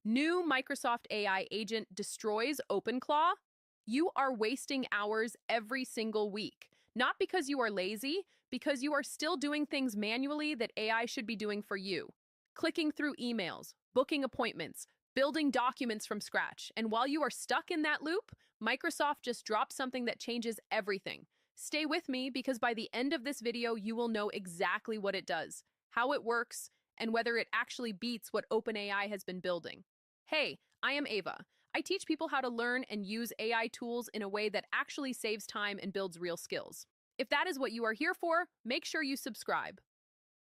New Microsoft AI agent destroys OpenClaw? You are wasting hours every single week. Not because you are lazy, because you are still doing things manually that AI should be doing for you. Clicking through emails, booking appointments, building documents from scratch. And while you are stuck in that loop, Microsoft just dropped something that changes everything. Stay with me because by the end of this video, you will know exactly what it does, how it works, and whether it actually beats what OpenAI has been building. Hey, I am Ava. I teach people how to learn and use AI tools in a way that actually saves time and builds real skills. If that is what you are here for, make sure you subscribe.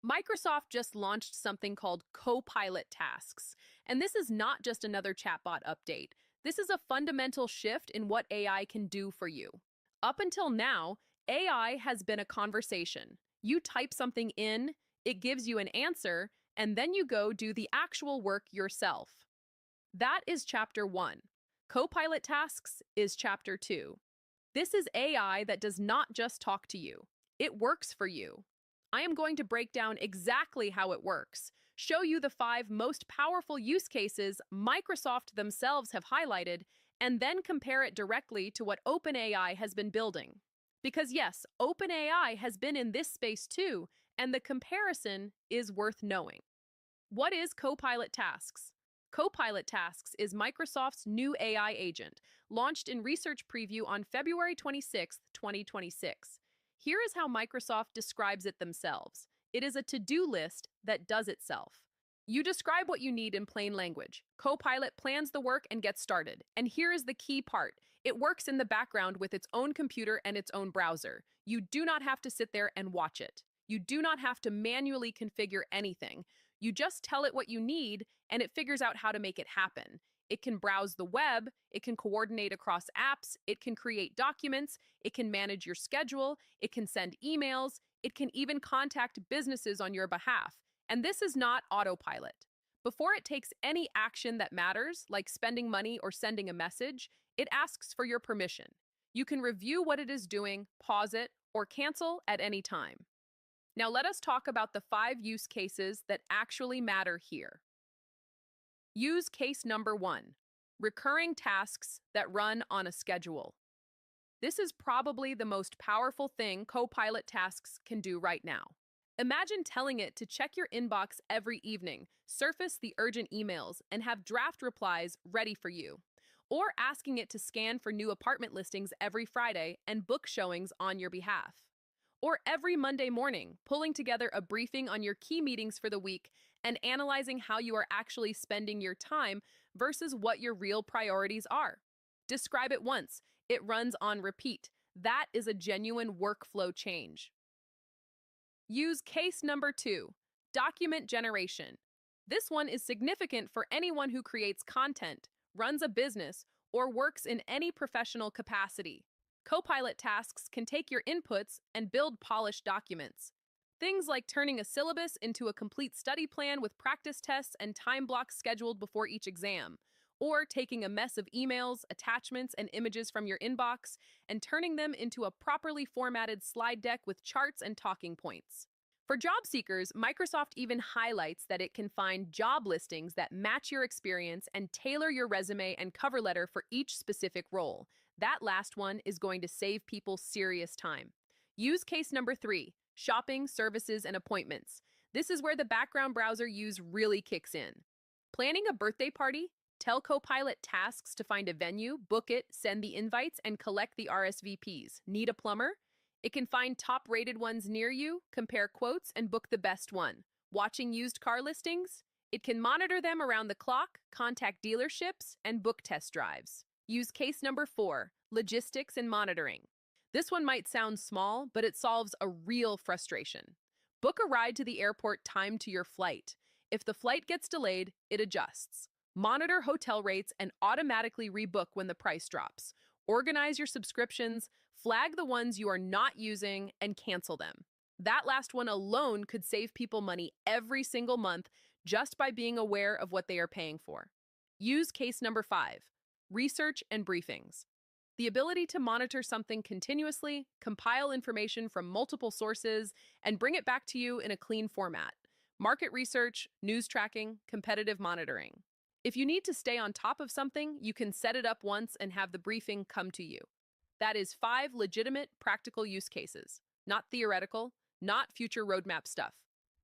Microsoft just launched something called Copilot Tasks, and this is not just another chatbot update. This is a fundamental shift in what AI can do for you. Up until now, AI has been a conversation. You type something in, it gives you an answer, and then you go do the actual work yourself. That is Chapter 1. Copilot Tasks is Chapter 2. This is AI that does not just talk to you. It works for you. I am going to break down exactly how it works, show you the 5 most powerful use cases Microsoft themselves have highlighted, and then compare it directly to what OpenAI has been building. Because yes, OpenAI has been in this space too, and the comparison is worth knowing. What is Copilot Tasks? Copilot Tasks is Microsoft's new AI agent, launched in research preview on February 26, 2026. Here is how Microsoft describes it themselves. It is a to-do list that does itself. You describe what you need in plain language. Copilot plans the work and gets started. And here is the key part. It works in the background with its own computer and its own browser. You do not have to sit there and watch it. You do not have to manually configure anything. You just tell it what you need, and it figures out how to make it happen. It can browse the web, it can coordinate across apps, it can create documents, it can manage your schedule, it can send emails, it can even contact businesses on your behalf. And this is not autopilot. Before it takes any action that matters, like spending money or sending a message, it asks for your permission. You can review what it is doing, pause it, or cancel at any time. Now let us talk about the 5 use cases that actually matter here. Use case number 1, recurring tasks that run on a schedule. This is probably the most powerful thing Copilot Tasks can do right now. Imagine telling it to check your inbox every evening, surface the urgent emails, and have draft replies ready for you. Or asking it to scan for new apartment listings every Friday and book showings on your behalf. Or every Monday morning, pulling together a briefing on your key meetings for the week and analyzing how you are actually spending your time versus what your real priorities are. Describe it once. It runs on repeat. That is a genuine workflow change. Use case number 2, document generation. This one is significant for anyone who creates content, runs a business, or works in any professional capacity. Copilot Tasks can take your inputs and build polished documents. Things like turning a syllabus into a complete study plan with practice tests and time blocks scheduled before each exam, or taking a mess of emails, attachments, and images from your inbox and turning them into a properly formatted slide deck with charts and talking points. For job seekers, Microsoft even highlights that it can find job listings that match your experience and tailor your resume and cover letter for each specific role. That last one is going to save people serious time. Use case number 3, shopping, services, and appointments. This is where the background browser use really kicks in. Planning a birthday party? Tell Copilot Tasks to find a venue, book it, send the invites, and collect the RSVPs. Need a plumber? It can find top-rated ones near you, compare quotes, and book the best one. Watching used car listings? It can monitor them around the clock, contact dealerships, and book test drives. Use case number 4, logistics and monitoring. This one might sound small, but it solves a real frustration. Book a ride to the airport timed to your flight. If the flight gets delayed, it adjusts. Monitor hotel rates and automatically rebook when the price drops. Organize your subscriptions, flag the ones you are not using, and cancel them. That last one alone could save people money every single month just by being aware of what they are paying for. Use case number 5, research and briefings. The ability to monitor something continuously, compile information from multiple sources, and bring it back to you in a clean format. Market research, news tracking, competitive monitoring. If you need to stay on top of something, you can set it up once and have the briefing come to you. That is 5 legitimate, practical use cases, not theoretical, not future roadmap stuff.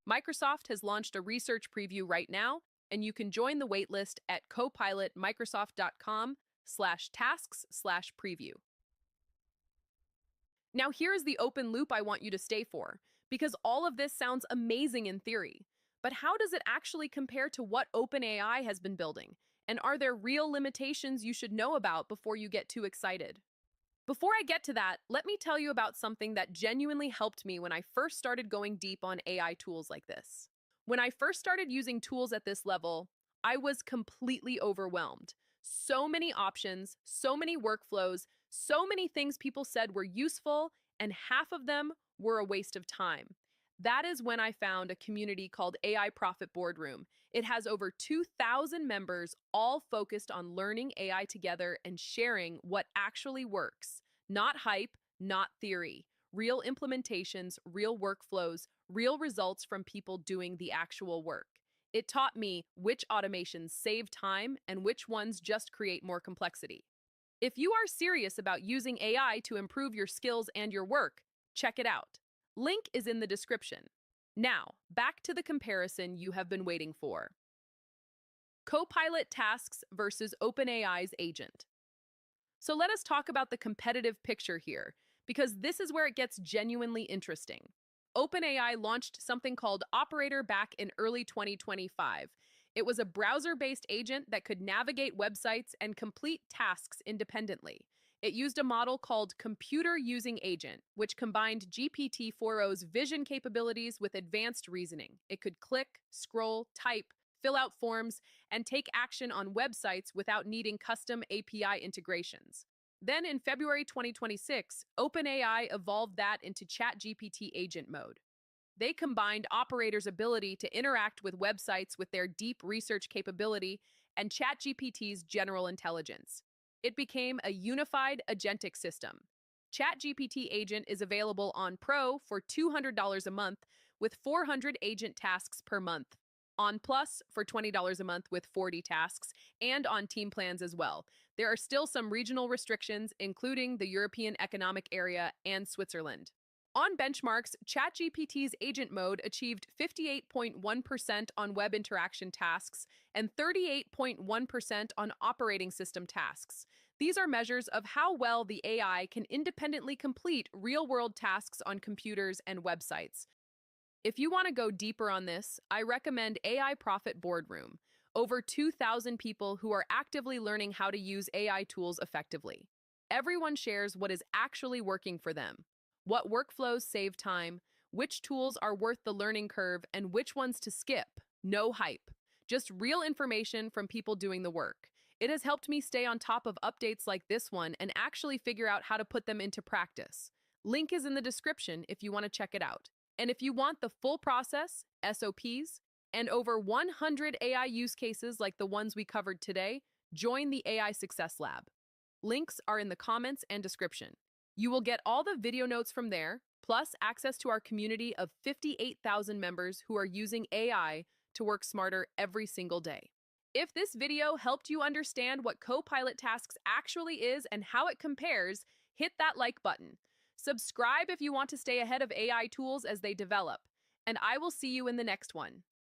Microsoft has launched a research preview right now, and you can join the waitlist at copilotmicrosoft.com/tasks/preview. Now, here is the open loop I want you to stay for, because all of this sounds amazing in theory. But how does it actually compare to what OpenAI has been building? And are there real limitations you should know about before you get too excited? Before I get to that, let me tell you about something that genuinely helped me when I first started going deep on AI tools like this. When I first started using tools at this level, I was completely overwhelmed. So many options, so many workflows, so many things people said were useful, and half of them were a waste of time. That is when I found a community called AI Profit Boardroom. It has over 2,000 members, all focused on learning AI together and sharing what actually works. Not hype, not theory. Real implementations, real workflows, real results from people doing the actual work. It taught me which automations save time and which ones just create more complexity. If you are serious about using AI to improve your skills and your work, check it out. Link is in the description. Now, back to the comparison you have been waiting for. Copilot Tasks versus OpenAI's agent. So let us talk about the competitive picture here, because this is where it gets genuinely interesting. OpenAI launched something called Operator back in early 2025. It was a browser-based agent that could navigate websites and complete tasks independently. It used a model called Computer Using Agent, which combined GPT-4o's vision capabilities with advanced reasoning. It could click, scroll, type, fill out forms, and take action on websites without needing custom API integrations. Then in February 2026, OpenAI evolved that into ChatGPT agent mode. They combined Operator's ability to interact with websites with their deep research capability and ChatGPT's general intelligence. It became a unified agentic system. ChatGPT Agent is available on Pro for $200 a month with 400 agent tasks per month, on Plus for $20 a month with 40 tasks, and on team plans as well. There are still some regional restrictions, including the European Economic Area and Switzerland. On benchmarks, ChatGPT's agent mode achieved 58.1% on web interaction tasks and 38.1% on operating system tasks. These are measures of how well the AI can independently complete real-world tasks on computers and websites. If you want to go deeper on this, I recommend AI Profit Boardroom. Over 2,000 people who are actively learning how to use AI tools effectively. Everyone shares what is actually working for them. What workflows save time, which tools are worth the learning curve, and which ones to skip. No hype. Just real information from people doing the work. It has helped me stay on top of updates like this one and actually figure out how to put them into practice. Link is in the description if you want to check it out. And if you want the full process, SOPs, and over 100 AI use cases like the ones we covered today, join the AI Success Lab. Links are in the comments and description. You will get all the video notes from there, plus access to our community of 58,000 members who are using AI to work smarter every single day. If this video helped you understand what Copilot Tasks actually is and how it compares, hit that like button. Subscribe if you want to stay ahead of AI tools as they develop, and I will see you in the next one.